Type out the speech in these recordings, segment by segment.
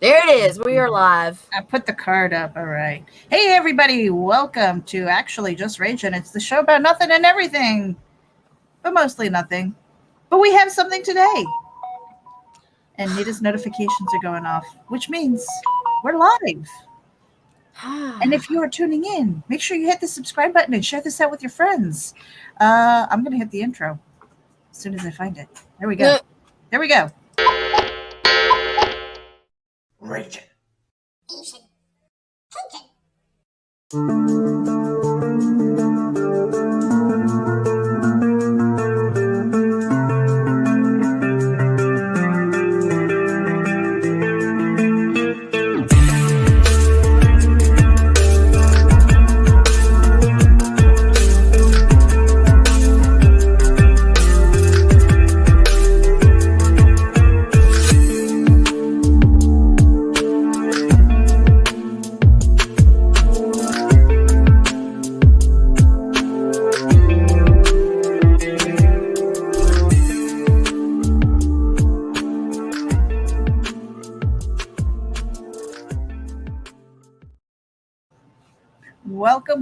There it is. We are live. I put the card up. All right. Hey, everybody. Welcome to Actually Just RAGIN. It's the show about nothing and everything, but mostly nothing. But we have something today. And Nita's notifications are going off, which means we're live. And if you are tuning in, make sure you hit the subscribe button and share this out with your friends. I'm going to hit the intro as soon as I find it. There we go. There we go. RAGIN.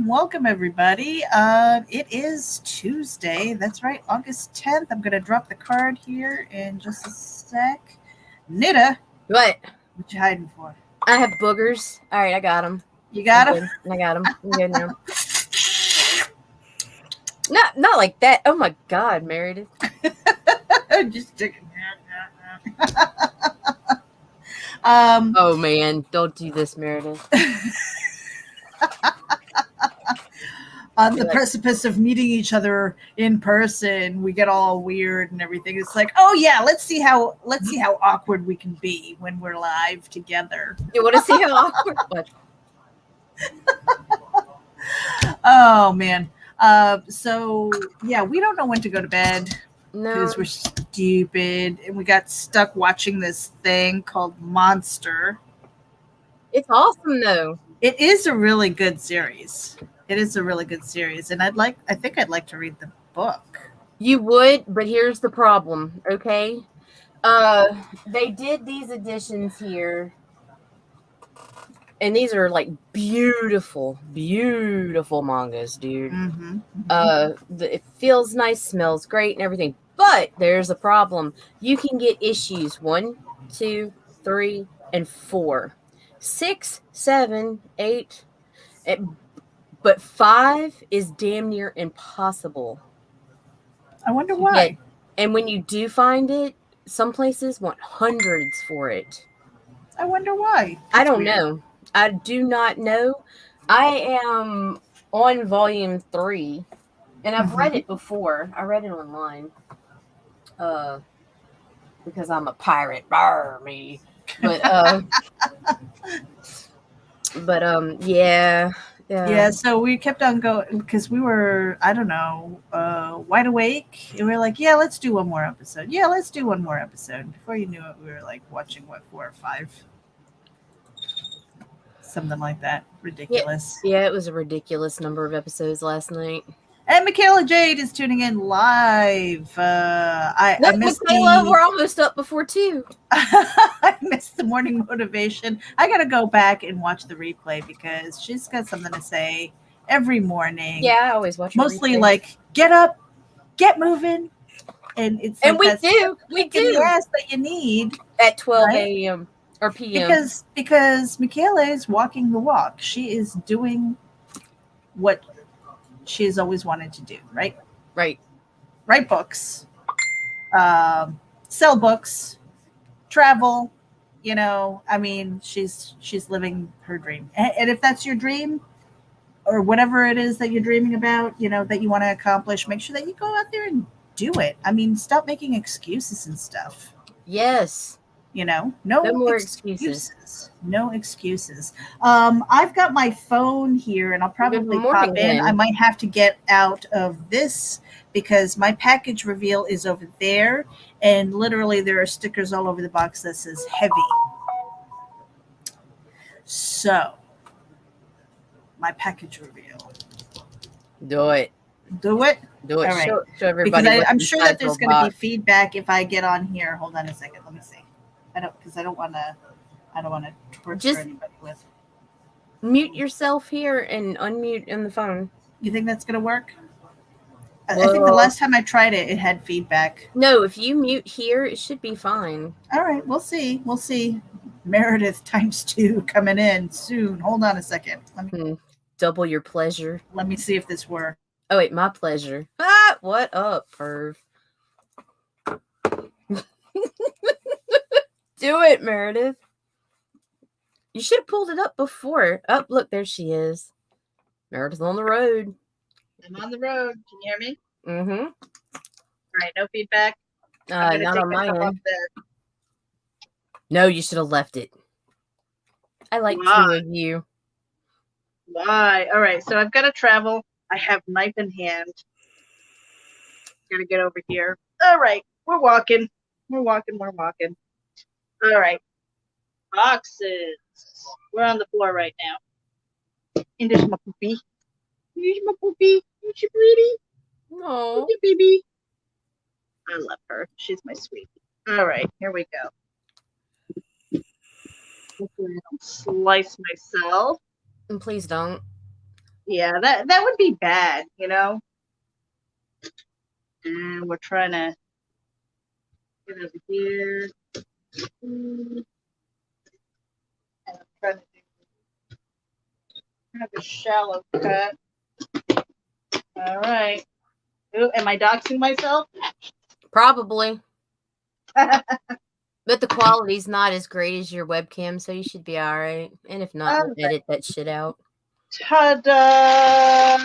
Welcome, everybody. It is Tuesday. That's right, August 10th. I'm going to drop the card here in just a sec. Nita. What? What you hiding for? I have boogers. All right, I got them. You got them? I got them. I'm good now. Not like that. Oh, my God, Meredith. Just chicken. Oh, man. Don't do this, Meredith. On the precipice of meeting each other in person, we get all weird and everything. It's like, oh yeah, let's see how awkward we can be when we're live together. You want to see how awkward? What? Oh man. So yeah, we don't know when to go to bed because we're stupid and we got stuck watching this thing called Monster. It's awesome though. It is a really good series. It is a really good series, and I think I'd like to read the book. You would, but here's the problem, okay? They did these editions here, and these are like beautiful, beautiful mangas, dude. Mm-hmm, mm-hmm. It feels nice, smells great, and everything. But there's a problem. You can get issues 1, 2, 3, and 4, 6, 7, 8. But 5 is damn near impossible. I wonder why. And when you do find it, some places want hundreds for it. I wonder why. I don't know. I do not know. I am on volume 3, and I've read it before. I read it online. Because I'm a pirate. Rawr, me. But yeah. Yeah, so we kept on going because we were, I don't know, wide awake. And we were like, yeah, let's do one more episode. Yeah, let's do one more episode. Before you knew it, we were like watching, 4 or 5? Something like that. Ridiculous. Yeah, it was a ridiculous number of episodes last night. And Michaela Jade is tuning in live. I missed Michaela, we're almost up before 2. I missed the morning motivation. I got to go back and watch the replay because she's got something to say every morning. Yeah, I always watch. Mostly like, get up, get moving, and it's and we do the ass that you need at 12 a.m. or p.m. because Michaela is walking the walk. She is doing what she has always wanted to do, right? Right. Write books, sell books, travel, I mean, she's living her dream. And if that's your dream or whatever it is that you're dreaming about, that you want to accomplish, make sure that you go out there and do it. I mean, stop making excuses and stuff. Yes. No more excuses. No excuses. I've got my phone here and I'll probably pop in. I might have to get out of this because my package reveal is over there. And literally there are stickers all over the box that says heavy. So my package reveal. Do it. Do it? Do it. All right. Show everybody. Because I'm sure that there's going to be feedback if I get on here. Hold on a second. Let me see. I don't want to I don't want to torture Just anybody with. mute yourself here and unmute on the phone. You think that's going to work? I think the Well, last time I tried it, it had feedback. no, if you mute here, it should be fine. All right, we'll see. We'll see. Meredith ×2 coming in soon. Hold on a second. Double your pleasure. Let me see if this works. Oh, wait, my pleasure. Ah, what up, perv? Do it, Meredith. You should have pulled it up before. Oh, look, there she is. Meredith on the road. I'm on the road. Can you hear me? Mm-hmm. All right, no feedback. Not on my end. No, you should have left it. I like Why? 2 of you. Why? All right, so I've got to travel. I have knife in hand. Gotta get over here. All right, we're walking. We're walking. All right. Boxes. We're on the floor right now. And there's my poopy. Here's my poopy. Isn't she pretty? No. Look at baby. I love her. She's my sweetie. All right, here we go. Hopefully I don't slice myself. And please don't. Yeah, that would be bad, you know? And we're trying to get over here. And I'm trying to do kind of a shallow cut. All right. Ooh, am I doxing myself? Probably. But the quality's not as great as your webcam, so you should be all right. And if not, we'll edit that shit out. Ta-da!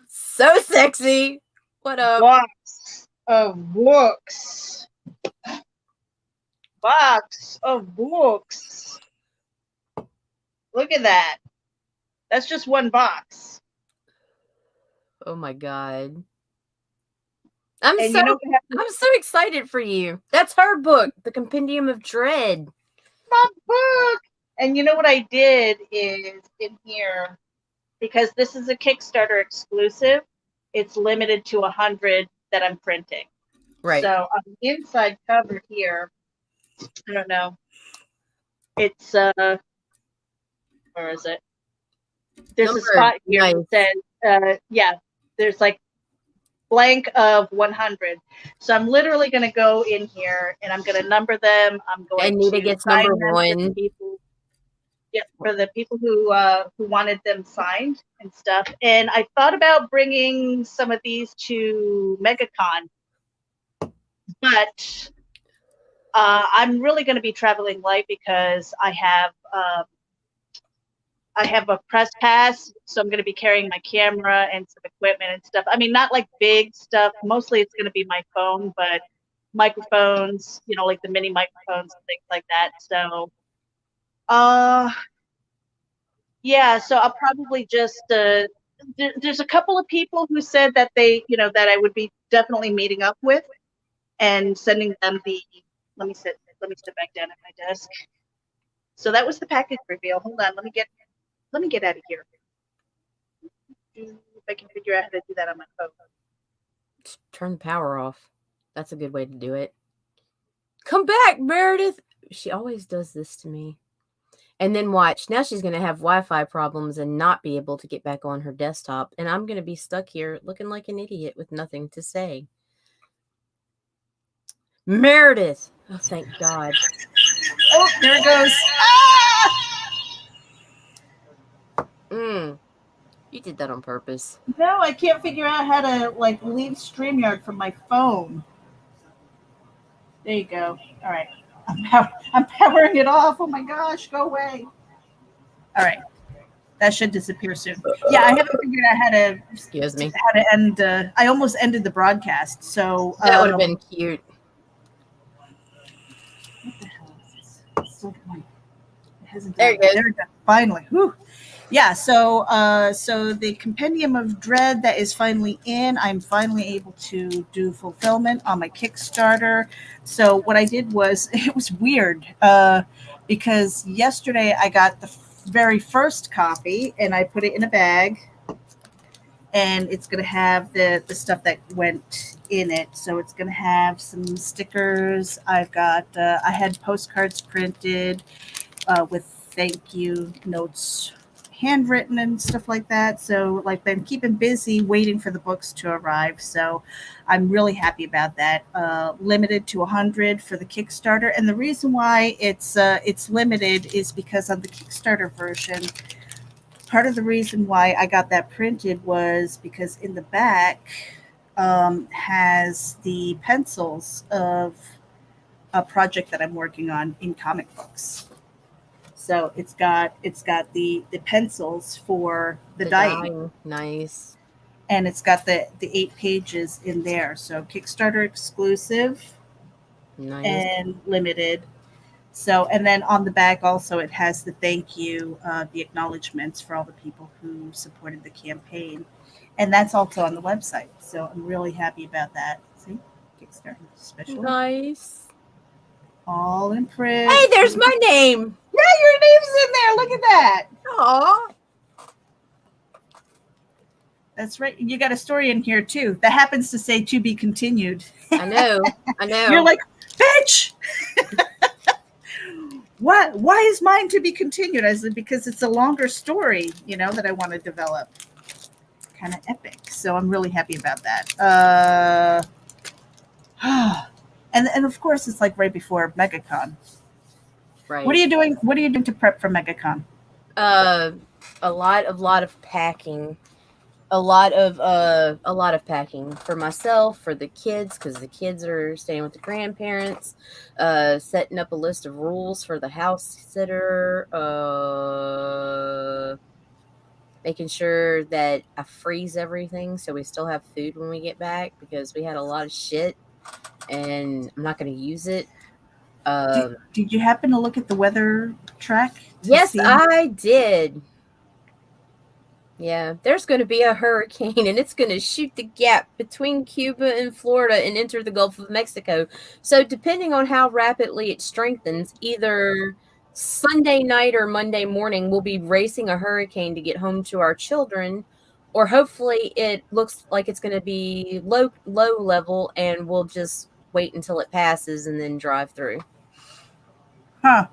So sexy. What up? Box of books. Box of books. Look at that. That's just one box. Oh my god. I'm And so you know what happened? I'm so excited for you. That's her book, The Compendium of Dread. My book. And you know what I did is in here, because this is a Kickstarter exclusive, it's limited to 100 that I'm printing. Right. So on the inside cover here, I don't know. It's where is it? There's a spot here that says there's like blank of 100. So I'm literally going to go in here and I'm going to number them. I'm going Anita gets number 1. For the people who wanted them signed and stuff. And I thought about bringing some of these to MegaCon, but I'm really going to be traveling light because I have a press pass, so I'm going to be carrying my camera and some equipment and stuff. I mean, not like big stuff. Mostly it's going to be my phone, but microphones, you know, like the mini microphones and things like that. So, yeah, so I'll probably just, there's a couple of people who said that they, you know, that I would be definitely meeting up with and sending them the, let me sit back down at my desk. So that was the package reveal. Hold on, let me get out of here. If I can figure out how to do that on my phone. Just turn the power off. That's a good way to do it. Come back, Meredith. She always does this to me. And then watch. Now she's going to have Wi-Fi problems and not be able to get back on her desktop. And I'm going to be stuck here looking like an idiot with nothing to say. Meredith. Oh, thank God. Oh, there it goes. You did that on purpose. No, I can't figure out how to like leave StreamYard from my phone. There you go. All right. I'm powering it off. Oh my gosh, go away. All right. That should disappear soon. Yeah, I haven't figured out how to end. I almost ended the broadcast. So that would have been cute. What the hell is this? So there you go. There we go. Finally. Whew. Yeah, so the Compendium of Dread that is finally in, I'm finally able to do fulfillment on my Kickstarter. So what I did was, it was weird because yesterday I got the very first copy and I put it in a bag and it's going to have the stuff that went in it. So it's going to have some stickers. I've got, I had postcards printed. with thank you notes, handwritten and stuff like that. So like been keeping busy waiting for the books to arrive. So I'm really happy about that. Limited to 100 for the Kickstarter, and the reason why it's limited is because on the Kickstarter version, part of the reason why I got that printed was because in the back has the pencils of a project that I'm working on in comic books. So it's got the pencils for the dyeing, Nice. and it's got the 8 pages in there. So Kickstarter exclusive Nice. and limited. So, and then on the back also it has the thank you, the acknowledgments for all the people who supported the campaign, and that's also on the website. So I'm really happy about that. See, Kickstarter special, Nice. all in print. Hey, there's my name. Yeah, your name's in there. Look at that. Aw. That's right. You got a story in here too that happens to say to be continued. I know. You're like, bitch. What? Why is mine to be continued? I said, because it's a longer story, that I want to develop. Kind of epic. So I'm really happy about that. And of course it's like right before MegaCon. Right. What are you doing? What are you doing to prep for MegaCon? A lot of packing. A lot of packing for myself, for the kids, because the kids are staying with the grandparents. Setting up a list of rules for the house sitter. Making sure that I freeze everything so we still have food when we get back, because we had a lot of shit and I'm not going to use it. Did you happen to look at the weather track? Yes, I did. Yeah, there's going to be a hurricane and it's going to shoot the gap between Cuba and Florida and enter the Gulf of Mexico. So depending on how rapidly it strengthens, either Sunday night or Monday morning, we'll be racing a hurricane to get home to our children, or hopefully it looks like it's going to be low level and we'll just wait until it passes and then drive through. Huh.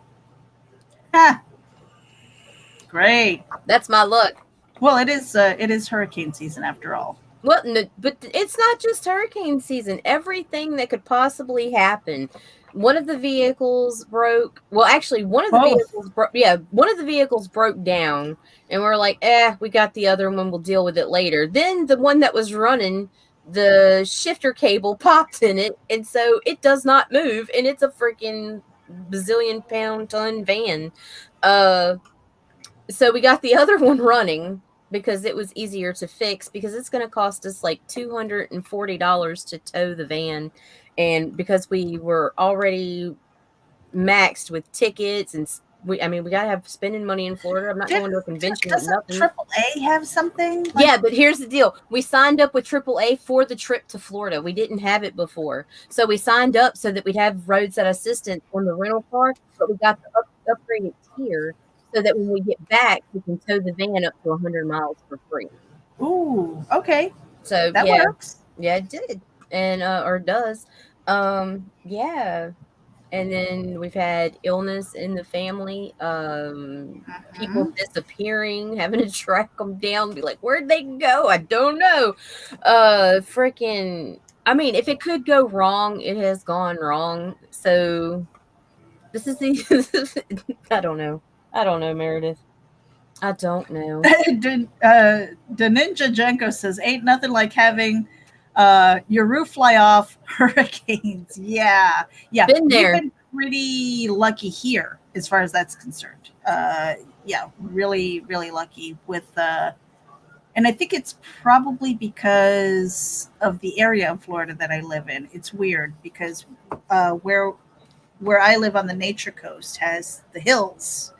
Great. That's my luck. Well, it is hurricane season after all. Well, no, but it's not just hurricane season. Everything that could possibly happen. One of the vehicles broke. Well, actually, one of the vehicles broke. Yeah, one of the vehicles broke down, and we're like, we got the other one. We'll deal with it later. Then the one that was running, the shifter cable popped in it, and so it does not move, and it's a freaking bazillion ton van. So we got the other one running because it was easier to fix, because it's going to cost us like $240 to tow the van. And because we were already maxed with tickets and we got to have spending money in Florida. I'm not going to a convention with nothing. Doesn't AAA have something? Yeah, but here's the deal. We signed up with AAA for the trip to Florida. We didn't have it before. So we signed up so that we'd have roadside assistance on the rental car, but we got the upgraded tier, so that when we get back, we can tow the van up to 100 miles for free. Ooh, okay. So that works. Yeah, it did. And, or does. Yeah. And then we've had illness in the family, people disappearing, having to track them down, be like, where'd they go? I don't know. If it could go wrong, it has gone wrong. So this is I don't know, Meredith. I don't know. The Ninja Jenko says, ain't nothing like having your roof fly off hurricanes. Yeah. Been there. We've been pretty lucky here as far as that's concerned. Really, really lucky with and I think it's probably because of the area of Florida that I live in. It's weird because where I live on the Nature Coast has the hills,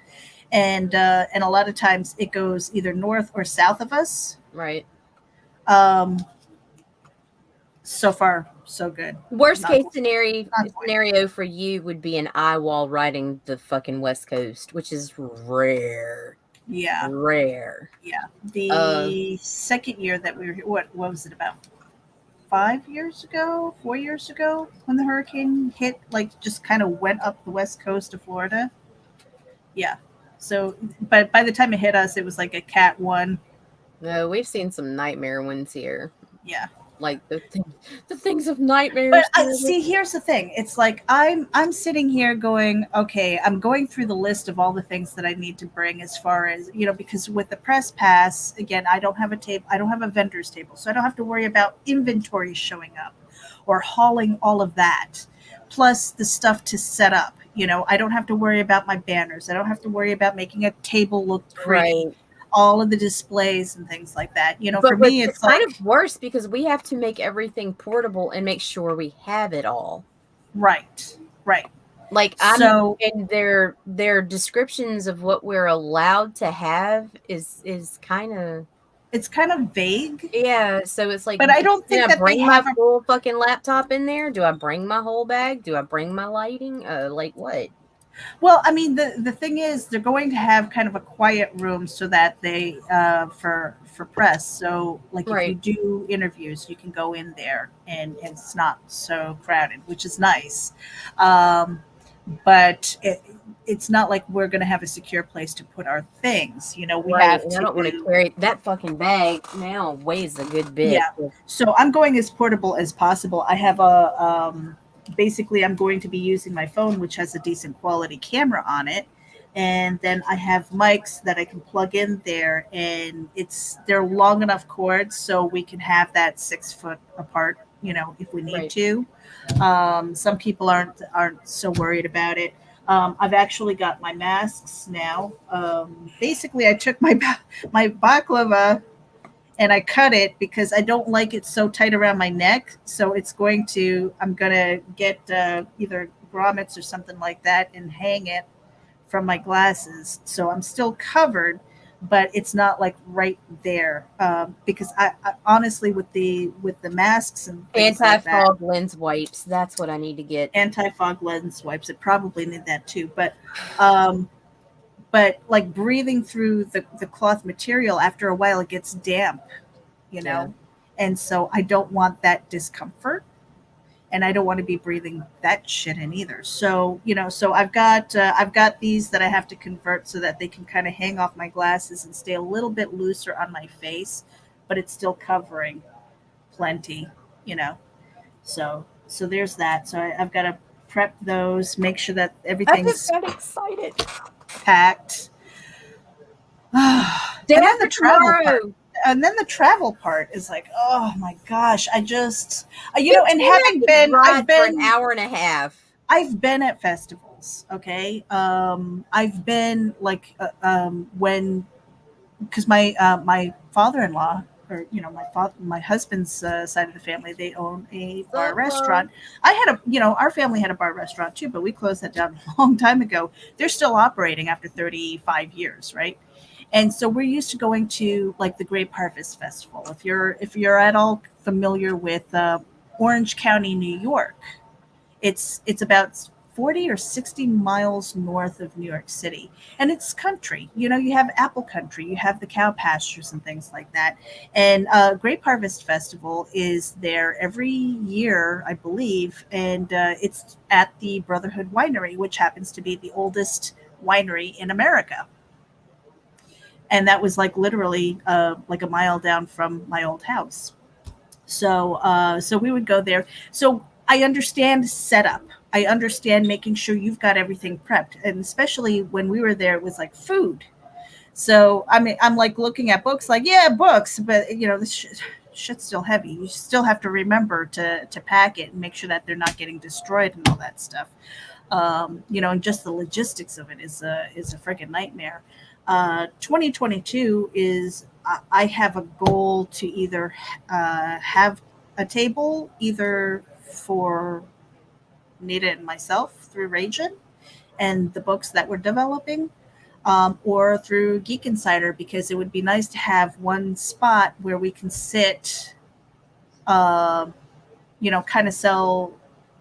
and a lot of times it goes either north or south of us. Right. So far, so good. Worst case scenario for you would be an eye wall riding the fucking West Coast, which is rare. Yeah. Rare. Yeah. The second year that we were here, what was it, about 4 years ago, when the hurricane hit, like just kind of went up the West Coast of Florida? Yeah. So, but by the time it hit us, it was like a Cat 1. No, we've seen some nightmare ones here. Yeah. Like the things of nightmares. But see, here's the thing. It's like I'm sitting here going, okay, I'm going through the list of all the things that I need to bring as far as, because with the press pass, again, I don't have a table, I don't have a vendor's table, so I don't have to worry about inventory showing up or hauling all of that. Plus the stuff to set up. I don't have to worry about my banners. I don't have to worry about making a table look pretty. Right. All of the displays and things like that. But For me, it's it's kind like, of worse because we have to make everything portable and make sure we have it all. right. Like So and their descriptions of what we're allowed to have is kind of, it's kind of vague. yeah. So it's like, But I don't think do I that they bring my have a full fucking laptop in there? Do I bring my whole bag? Do I bring my lighting? Like what? well, I mean, the thing is, they're going to have kind of a quiet room so that they for press. So, like, if you Right. do interviews, you can go in there and it's not so crowded, which is nice. But it's not like we're going to have a secure place to put our things. We Right. have And I don't want to to. carry that fucking bag now, weighs a good bit. Yeah. So I'm going as portable as possible. I have a basically I'm going to be using my phone, which has a decent quality camera on it, and then I have mics that I can plug in there, and they're long enough cords so we can have that 6 foot apart, if we need Right. to. Some people aren't so worried about it. I've actually got my masks now. Basically, I took my baklava and I cut it because I don't like it so tight around my neck. So I'm going to get either grommets or something like that and hang it from my glasses. So I'm still covered, but it's not like right there. Because I honestly, with the masks and things like that, Anti-fog lens wipes. That's what I need to get. anti-fog lens wipes, it probably need that too. But like breathing through the cloth material, after a while it gets damp, Yeah. and so I don't want that discomfort, and I don't want to be breathing that shit in either. So so I've got these that I have to convert so that they can kind of hang off my glasses and stay a little bit looser on my face, but it's still covering plenty. So there's that. So I've got to prep those, make sure that I everything's just got excited. packed. And Day then after the travel part. tomorrow. And then the travel part is like, oh my gosh, I just, and 15 having been, ride for an hour and a half. I've been at festivals. Okay. I've been like, because my father-in-law, or my husband's side of the family, they own a bar restaurant. Our family had a bar restaurant too, but we closed that down a long time ago. They're still operating after 35 years, right? And so we're used to going to like the Grape Harvest Festival. If you're at all familiar with Orange County, New York, it's about 40 or 60 miles north of New York City. And it's country. You have apple country, you have the cow pastures and things like that. And Grape Harvest Festival is there every year, I believe. And it's at the Brotherhood Winery, which happens to be the oldest winery in America. And that was like literally like a mile down from my old house. So we would go there. So I understand setup. I understand making sure you've got everything prepped, and especially when we were there, it was like food. So I mean, I'm like looking at books, like books, but this shit's still heavy. You still have to remember to pack it and make sure that they're not getting destroyed and all that stuff. And just the logistics of it is a freaking nightmare. 2022 is I have a goal to either have a table either for Nita and myself through RAGIN and the books that we're developing, or through Geek Insider, because it would be nice to have one spot where we can sit, kind of sell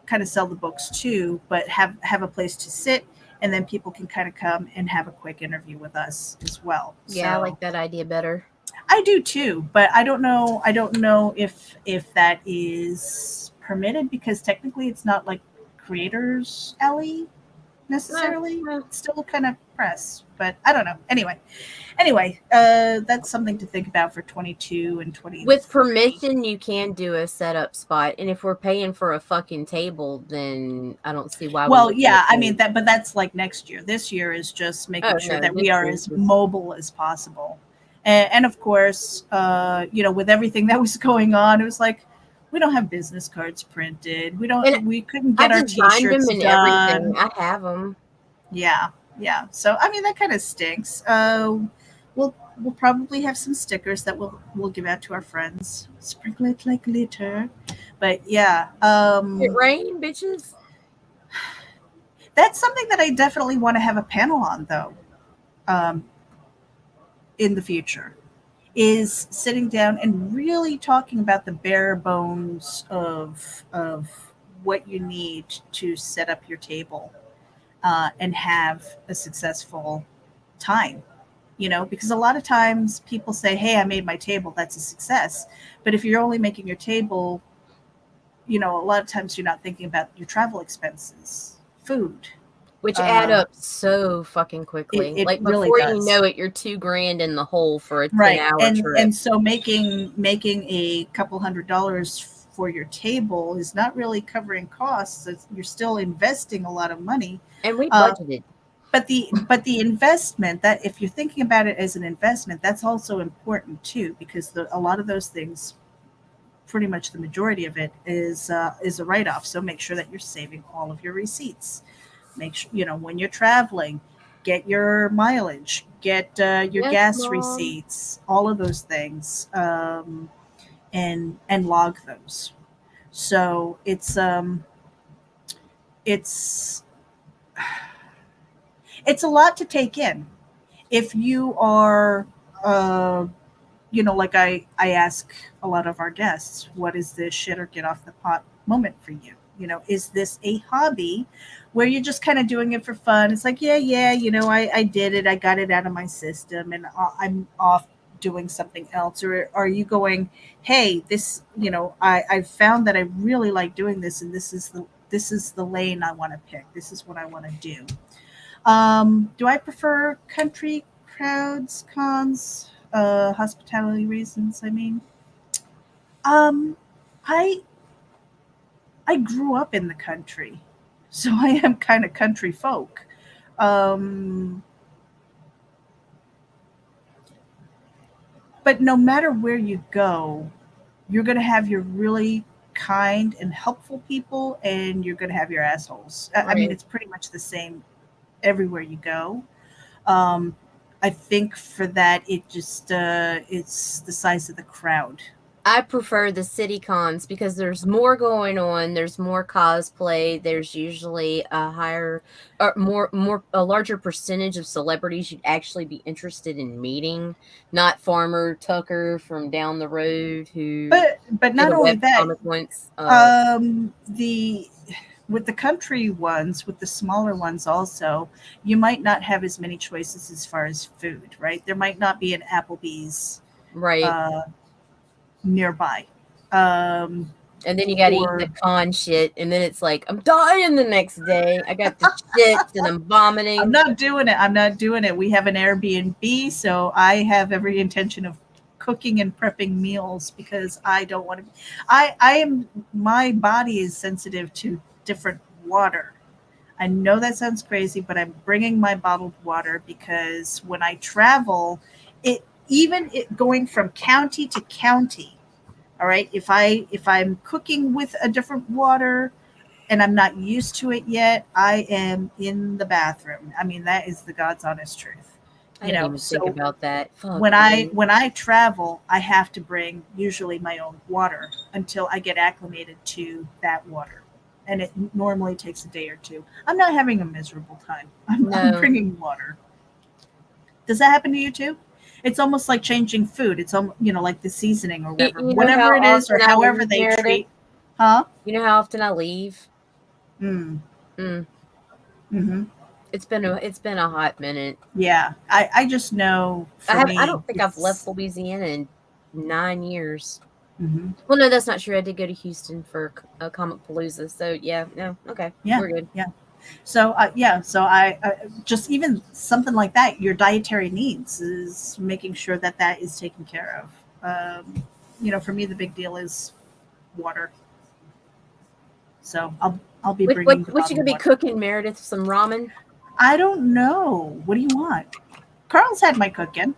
the books too, but have a place to sit, and then people can kind of come and have a quick interview with us as well. Yeah, I like that idea better. I do too, but I don't know if that is permitted, because technically it's not like Creators Alley. necessarily. No. Still kind of press, but I don't know. Anyway, that's something to think about for 22 and 23. With permission, you can do a setup spot, and if we're paying for a fucking table, then I don't see why. Well, we yeah, I mean that, but that's like next year. This year is just making sure that we are as mobile as possible, and of course, with everything that was going on, it was like we don't have business cards printed. We couldn't get our T-shirts and done. everything. I have them. Yeah. So I mean that kind of stinks. We'll probably have some stickers that we'll give out to our friends. Sprinkle it like glitter. But yeah. It rain, bitches. That's something that I definitely want to have a panel on, though, in the future, is sitting down and really talking about the bare bones of what you need to set up your table and have a successful time. Because a lot of times people say, hey, I made my table, that's a success. But if you're only making your table, a lot of times you're not thinking about your travel expenses, food. Which add up so fucking quickly. It like really before does. You know it, you're $2,000 in the hole for a 10-hour trip. And so making a couple $100 for your table is not really covering costs. You're still investing a lot of money. And we budgeted. But the investment, that if you're thinking about it as an investment, that's also important too, because a lot of those things, pretty much the majority of it is a write-off. So make sure that you're saving all of your receipts. Make sure, when you're traveling, get your mileage, get your gas receipts, all of those things, and log those. So it's a lot to take in. If you are, like I ask a lot of our guests, what is this shit or get off the pot moment for you? Is this a hobby where you're just kind of doing it for fun? It's like, yeah, I did it. I got it out of my system and I'm off doing something else. Or are you going, hey, this, I found that I really like doing this, and this is the lane I want to pick. This is what I want to do. Do I prefer country, crowds, cons, hospitality reasons? I mean, I grew up in the country, so I am kind of country folk. But no matter where you go, you're going to have your really kind and helpful people, and you're going to have your assholes. Right. I mean, it's pretty much the same everywhere you go. I think for that, it just it's the size of the crowd. I prefer the city cons because there's more going on. There's more cosplay. There's usually a higher, or a larger percentage of celebrities you'd actually be interested in meeting. Not Farmer Tucker from down the road who. But not only that, points, with the country ones, with the smaller ones also, you might not have as many choices as far as food, right? There might not be an Applebee's nearby. And then you got to eat the con shit, and then it's like, I'm dying the next day. I got the shits and I'm vomiting. I'm not doing it. We have an Airbnb, so I have every intention of cooking and prepping meals because I don't want to. My body is sensitive to different water. I know that sounds crazy, but I'm bringing my bottled water because when I travel, going from county to county, all right, if I'm cooking with a different water and I'm not used to it yet, I am in the bathroom. I mean, that is the God's honest truth. I didn't even think about that. When I travel, I have to bring usually my own water until I get acclimated to that water. And it normally takes a day or two. I'm not having a miserable time. I'm bringing water. Does that happen to you too? It's almost like changing food. It's like the seasoning or whatever it is, or however they treat. Huh? You know how often I leave? Mm-hmm. It's been a hot minute. Yeah, I just know. I don't think I've left Louisiana in 9 years. Mm-hmm. Well, no, that's not true. I did go to Houston for a Comic Palooza. So yeah, no, okay, yeah, we're good. Yeah. So so I just even something like that, your dietary needs is making sure that that is taken care of. For me, the big deal is water. So I'll be bringing the What you bottled gonna be water. cooking, Meredith? Some ramen? I don't know. What do you want? Carl's had my cooking.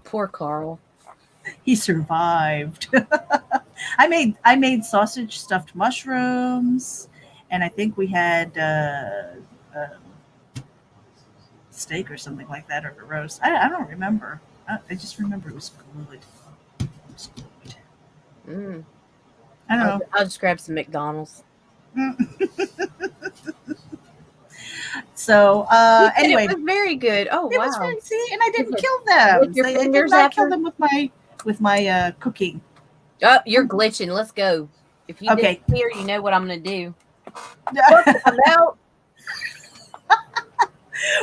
Poor Carl. He survived. I made sausage stuffed mushrooms, and I think we had steak or something like that, or a roast. I don't remember. I just remember it was good. It was good. Mm. I don't know. I'll just grab some McDonald's. So You said anyway, it was very good. Oh it was wow! fun. See, and I didn't Did you kill them. lick your I did fingers not kill after? them with my cooking. Oh, you're glitching. Let's go. If you Okay. disappear, you know what I'm gonna do. Look, I'm out.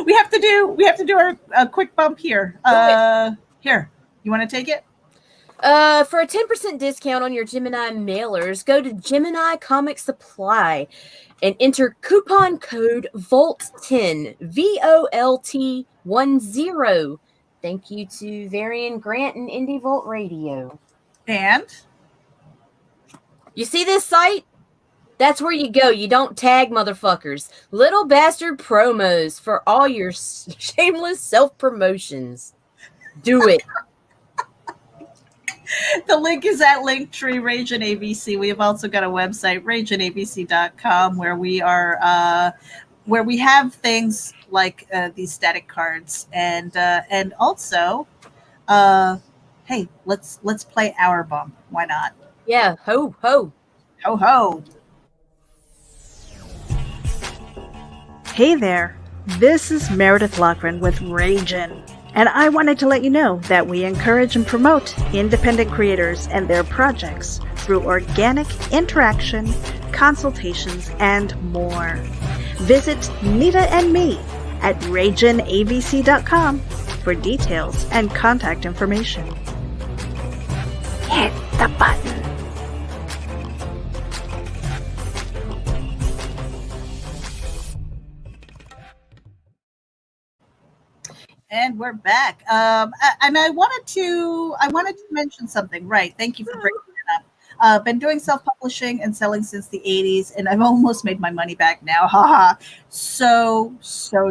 we have to do our a quick bump here. Here, you want to take it? For a 10% discount on your Gemini mailers, go to Gemini Comic Supply and enter coupon code VOLT10, VOLT10. Thank you to Varian Grant and Indie Volt Radio. And You see this site? That's where you go. You don't tag motherfuckers. Little bastard promos for all your shameless self-promotions. Do it. the link is at Linktree Ragin ABC. We have also got a website, raginabc.com, where we are where we have things like these static cards, and also hey, let's play our bump. Why not? Yeah, ho ho. Ho ho. Hey there. This is Meredith Loughran with RAGIN. And I wanted to let you know that we encourage and promote independent creators and their projects through organic interaction, consultations, and more. Visit Nita and me at raginabc.com for details and contact information. Hit the button. And we're back. And I wanted to mention something. Right. Thank you for bringing it up. Been doing self-publishing and selling since the 80s, and I've almost made my money back now. Haha. So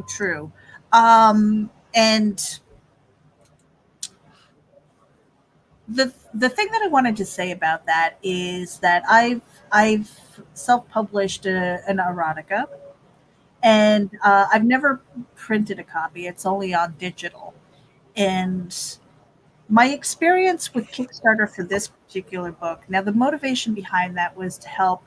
true. And the thing that I wanted to say about that is that I've self-published an erotica. And I've never printed a copy. It's only on digital. And my experience with Kickstarter for this particular book, now the motivation behind that was to help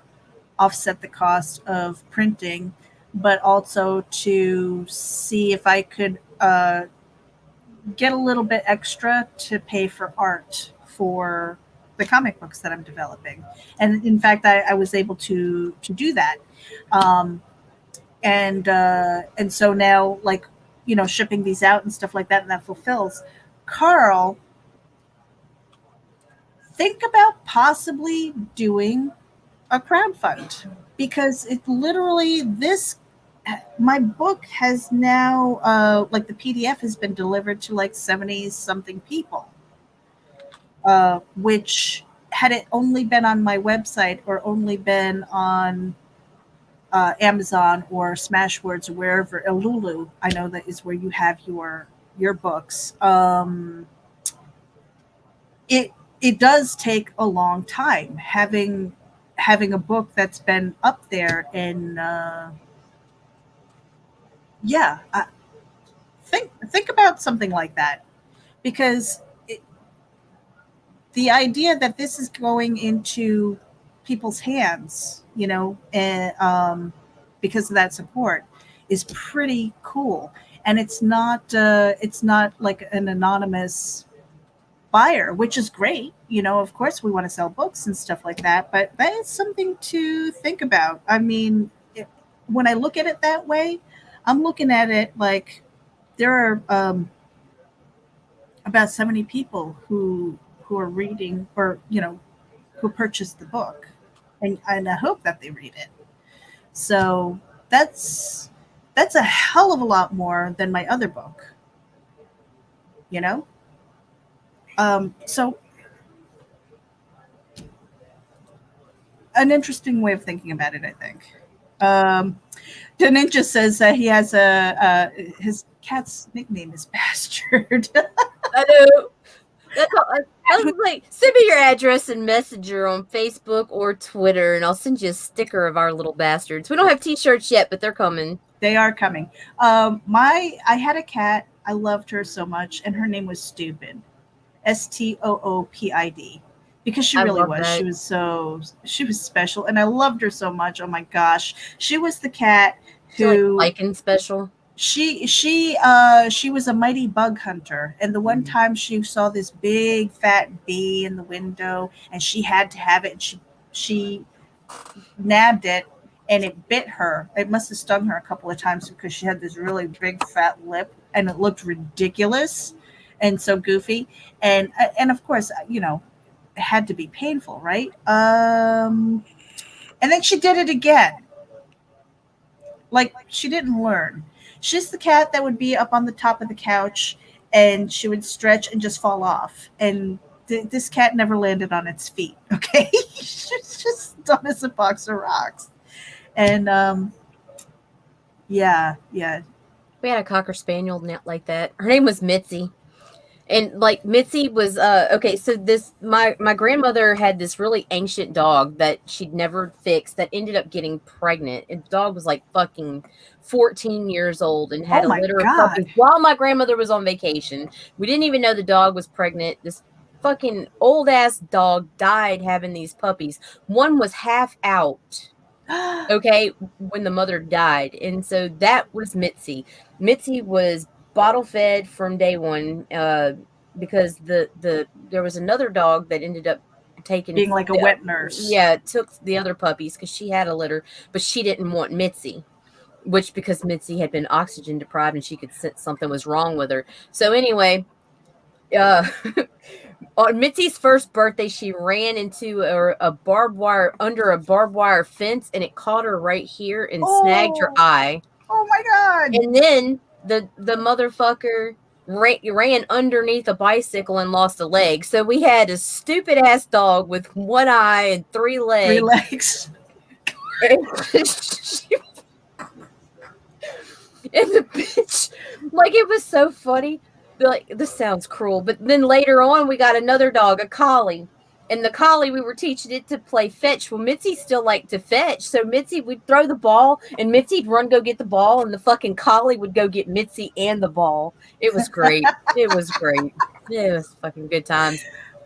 offset the cost of printing, but also to see if I could get a little bit extra to pay for art for the comic books that I'm developing. And in fact, I was able to do that. And so now, like, shipping these out and stuff like that, and that fulfills. Carl, think about possibly doing a crowdfund, because it literally, my book has now, like, the PDF has been delivered to like 70 something people, which, had it only been on my website or only been on Amazon or Smashwords or wherever, Lulu, I know that is where you have your books. It does take a long time having a book that's been up there, and think about something like that, because the idea that this is going into people's hands, and because of that support, is pretty cool. And it's not like an anonymous buyer, which is great. Of course we want to sell books and stuff like that, but that is something to think about. I mean, when I look at it that way, I'm looking at it like there are about 70 people who are reading, or who purchased the book, and I hope that they read it. So that's a hell of a lot more than my other book, you know. So an interesting way of thinking about it, I think. The ninja says that he has his cat's nickname is Bastard. I know. That's all, I was like, send me your address and messenger on Facebook or Twitter, and I'll send you a sticker of our little bastards. We don't have T-shirts yet, but they're coming. They are coming. I had a cat. I loved her so much, and her name was Stupid, Stoopid, because she really was. That. She was special, and I loved her so much. Oh my gosh, she was the cat who like Lycan special. She was a mighty bug hunter, and the one time she saw this big fat bee in the window, and she had to have it, and she nabbed it, and it bit her. It must have stung her a couple of times because she had this really big fat lip, and it looked ridiculous and so goofy, and of course, you know, it had to be painful, right? And then she did it again, like she didn't learn. She's the cat that would be up on the top of the couch, and she would stretch and just fall off. And this cat never landed on its feet. Okay, she's just dumb as a box of rocks. And yeah. We had a Cocker Spaniel like that. Her name was Mitzi. And like Mitzi was okay, so my grandmother had this really ancient dog that she'd never fixed that ended up getting pregnant. And the dog was like fucking 14 years old and had a litter of puppies while my grandmother was on vacation. We didn't even know the dog was pregnant. This fucking old ass dog died having these puppies. One was half out. Okay, when the mother died. And so that was Mitzi. Mitzi was bottle fed from day one, because there was another dog that ended up being like a wet nurse. Yeah, took the other puppies because she had a litter, but she didn't want Mitzi, which because Mitzi had been oxygen deprived and she could sense something was wrong with her. So anyway, on Mitzi's first birthday, she ran into a barbed wire fence, and it caught her right here and snagged her eye. Oh my God! And then the motherfucker ran underneath a bicycle and lost a leg. So we had a stupid ass dog with one eye and 3 legs. And the bitch, like, it was so funny. Like, this sounds cruel, but then later on we got another dog, a collie. And the collie, we were teaching it to play fetch. Well, Mitzi still liked to fetch. So Mitzi would throw the ball, and Mitzi'd run go get the ball, and the fucking collie would go get Mitzi and the ball. It was great. It was great. It was fucking good times.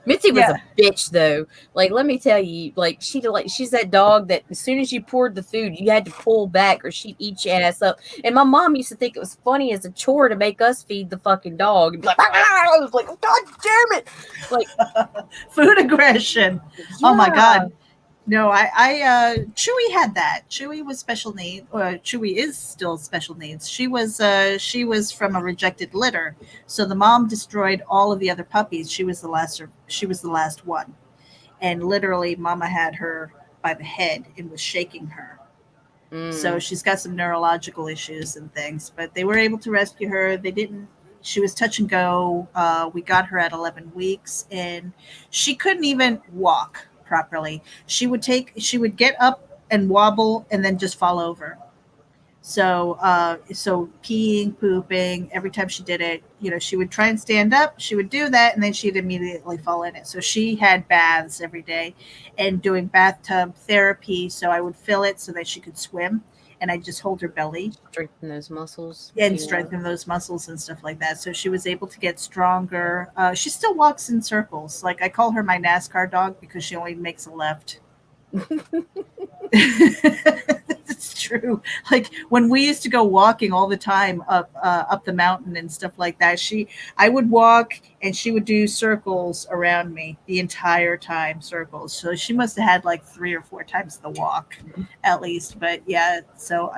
Mitzi was a bitch, though. Like, let me tell you, like, she's that dog that as soon as you poured the food, you had to pull back or she'd eat your ass up. And my mom used to think it was funny as a chore to make us feed the fucking dog. And be like, I was like, God damn it! Like, food aggression. Yeah. Oh my God. No, Chewy had that. Chewy was special needs. Chewy is still special needs. She was from a rejected litter, so the mom destroyed all of the other puppies. She was the last one, and literally, Mama had her by the head and was shaking her. So she's got some neurological issues and things, but they were able to rescue her. They didn't. She was touch and go. We got her at 11 weeks, and she couldn't even walk properly. She would get up and wobble and then just fall over. So peeing, pooping, every time she did it, you know, she would try and stand up, she would do that, and then she'd immediately fall in it. So she had baths every day and doing bathtub therapy. So I would fill it so that she could swim, and I'd just hold her belly. Strengthen those muscles. And strengthen those muscles and stuff like that. So she was able to get stronger. She still walks in circles. Like, I call her my NASCAR dog because she only makes a left. It's true. Like, when we used to go walking all the time up the mountain and stuff like that, I would walk and she would do circles around me the entire time, circles. So she must have had like 3 or 4 times the walk at least. But yeah, so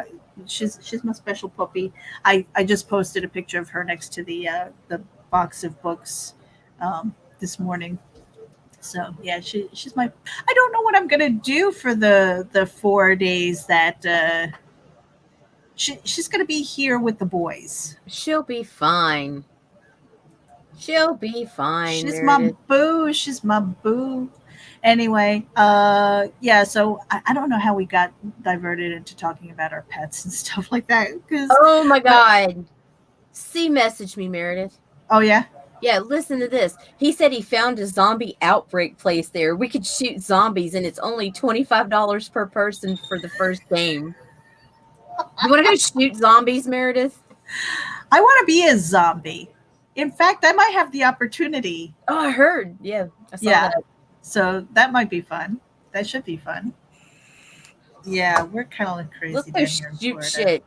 she's my special puppy. I just posted a picture of her next to the box of books this morning. So yeah, she's my. I don't know what I'm gonna do for the 4 days that she's going to be here with the boys. She'll be fine. She'll be fine, She's Meredith. my boo. She's my boo. Anyway, yeah. So I don't know how we got diverted into talking about our pets and stuff like that. Because Oh my God. C messaged me, Meredith. oh yeah. Yeah, listen to this. He said he found a zombie outbreak place there. We could shoot zombies, and it's only $25 per person for the first game. You want to go shoot zombies, Meredith? I want to be a zombie. In fact, I might have the opportunity. Oh, I heard. Yeah, I saw Yeah. that. So that might be fun. That should be fun. Yeah, we're kind of crazy Let's down go here in shoot Florida. shit.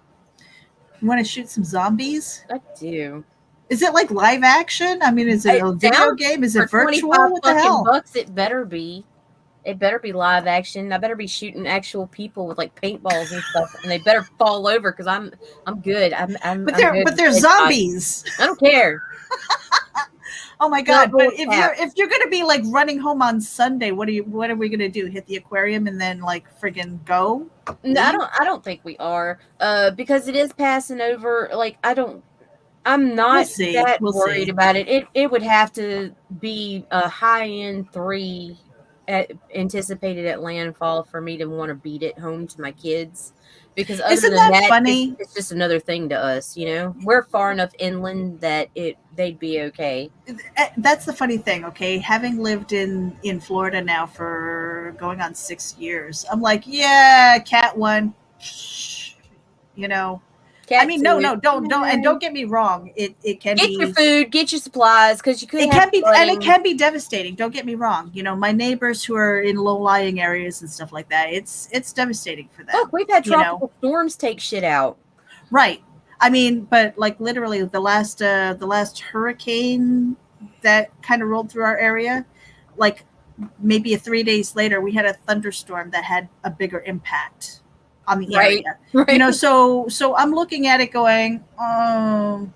You want to shoot some zombies? I do. Is it like live action? I mean, is it a video Down game? Is For it virtual? 25 What the fucking hell? bucks, it better be. It better be live action. I better be shooting actual people with like paintballs and stuff, and they better fall over because I'm good. I'm But I'm they're good but with they're headshots. zombies. I don't care. Oh my god! But Double tap. if you're gonna be like running home on Sunday, what are we gonna do? Hit the aquarium and then like friggin' go? No, I don't think we are. Because it is passing over. Like I'm not We'll see. that We'll worried see. about it. It would have to be a high-end 3 anticipated at landfall for me to want to beat it home to my kids. Because other Isn't than that that, funny? it's just another thing to us, you know? We're far enough inland that they'd be okay. That's the funny thing, okay? Having lived in Florida now for going on 6 years, I'm like, yeah, cat one, you know. Cat I mean, no, food. don't get me wrong. It can Get be your food, get your supplies, because you could it have can be flooding. and it can be devastating. Don't get me wrong. You know, my neighbors who are in low-lying areas and stuff like that, it's devastating for them. Look, we've had you know. tropical storms take shit out. Right. I mean, but like literally the last hurricane that kind of rolled through our area, like maybe 3 days later, we had a thunderstorm that had a bigger impact on the Right, area. right. You know, so I'm looking at it going, I'm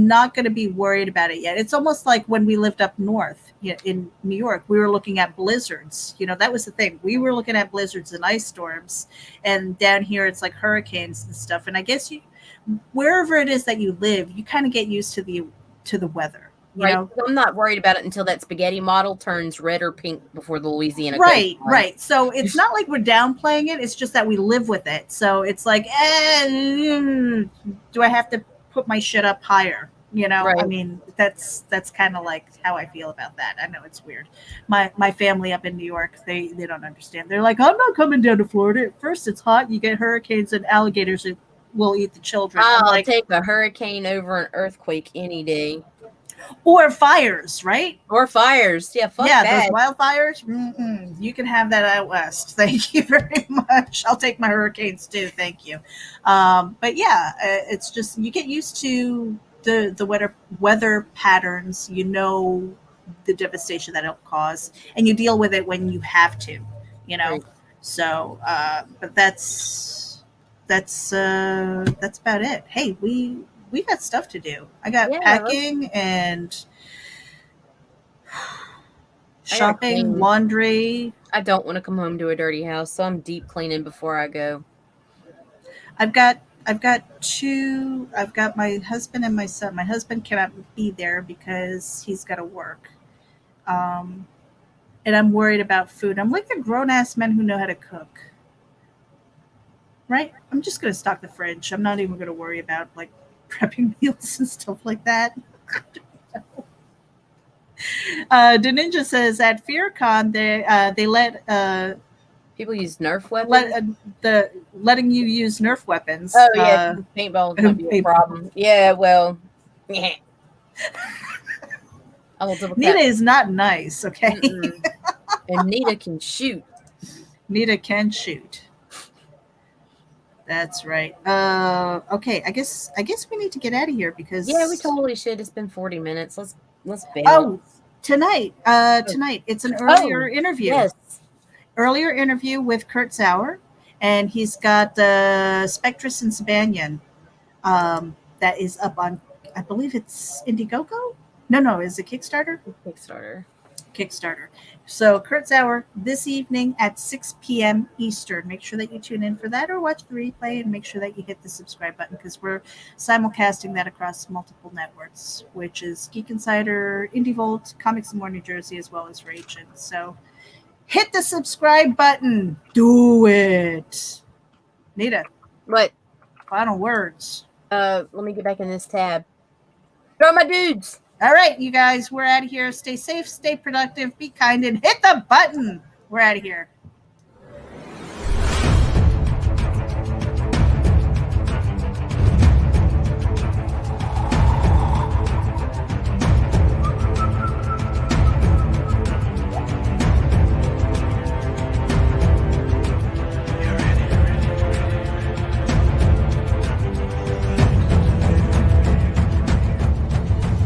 not going to be worried about it yet. It's almost like when we lived up north in New York, we were looking at blizzards. You know, that was the thing. We were looking at blizzards and ice storms, and down here it's like hurricanes and stuff. And I guess wherever it is that you live, you kind of get used to the weather. You Right. know? I'm not worried about it until that spaghetti model turns red or pink before the Louisiana Right, coastline. right. So it's not like we're downplaying it. It's just that we live with it. So it's like, do I have to put my shit up higher? You know, Right. I mean, that's kind of like how I feel about that. I know it's weird. My family up in New York, they don't understand. They're like, I'm not coming down to Florida. At first, it's hot. You get hurricanes and alligators that will eat the children. I'm I'll like, take a hurricane over an earthquake any day. or fires, right? Or fires. Yeah, fuck Yeah, that. those wildfires. You can have that out west. Thank you very much. I'll take my hurricanes too. Thank you. But yeah, it's just you get used to the weather patterns. You know the devastation that it'll cause, and you deal with it when you have to. You know. Right. So, but that's about it. Hey, we got stuff to do. I got Yeah, packing and shopping, clean. laundry. I don't want to come home to a dirty house, so I'm deep cleaning before I go. I've got two. I've got my husband and my son. My husband cannot be there because he's got to work. And I'm worried about food. I'm like the grown ass men who know how to cook. Right? I'm just gonna stock the fridge. I'm not even gonna worry about like prepping meals and stuff like that. The Ninja says at FearCon they let People use Nerf weapons. letting you use Nerf weapons. Oh yeah, paintball would be a problem. Yeah, well, yeah. I will double Nita tap. is not nice, okay? And Nita can shoot. Nita can shoot. That's right. Okay, I guess we need to get out of here because Yeah, we totally should. It's been 40 minutes. Let's bail. Oh, tonight it's an earlier interview. Yes. Earlier interview with Kurt Sauer, and he's got Spectrus and Sabanian that is up on, I believe it's Indiegogo. No, is it Kickstarter? Kickstarter. Kickstarter. So Kurt's Hour this evening at 6 p.m. Eastern. Make sure that you tune in for that or watch the replay, and make sure that you hit the subscribe button because we're simulcasting that across multiple networks, which is Geek Insider, Indie Volt, Comics and More New Jersey, as well as RAGIN. So hit the subscribe button. Do it. Nita, What? final words. Let me get back in this tab. Throw my dudes. All right, you guys, we're out of here. Stay safe, stay productive, be kind, and hit the button. We're out of here.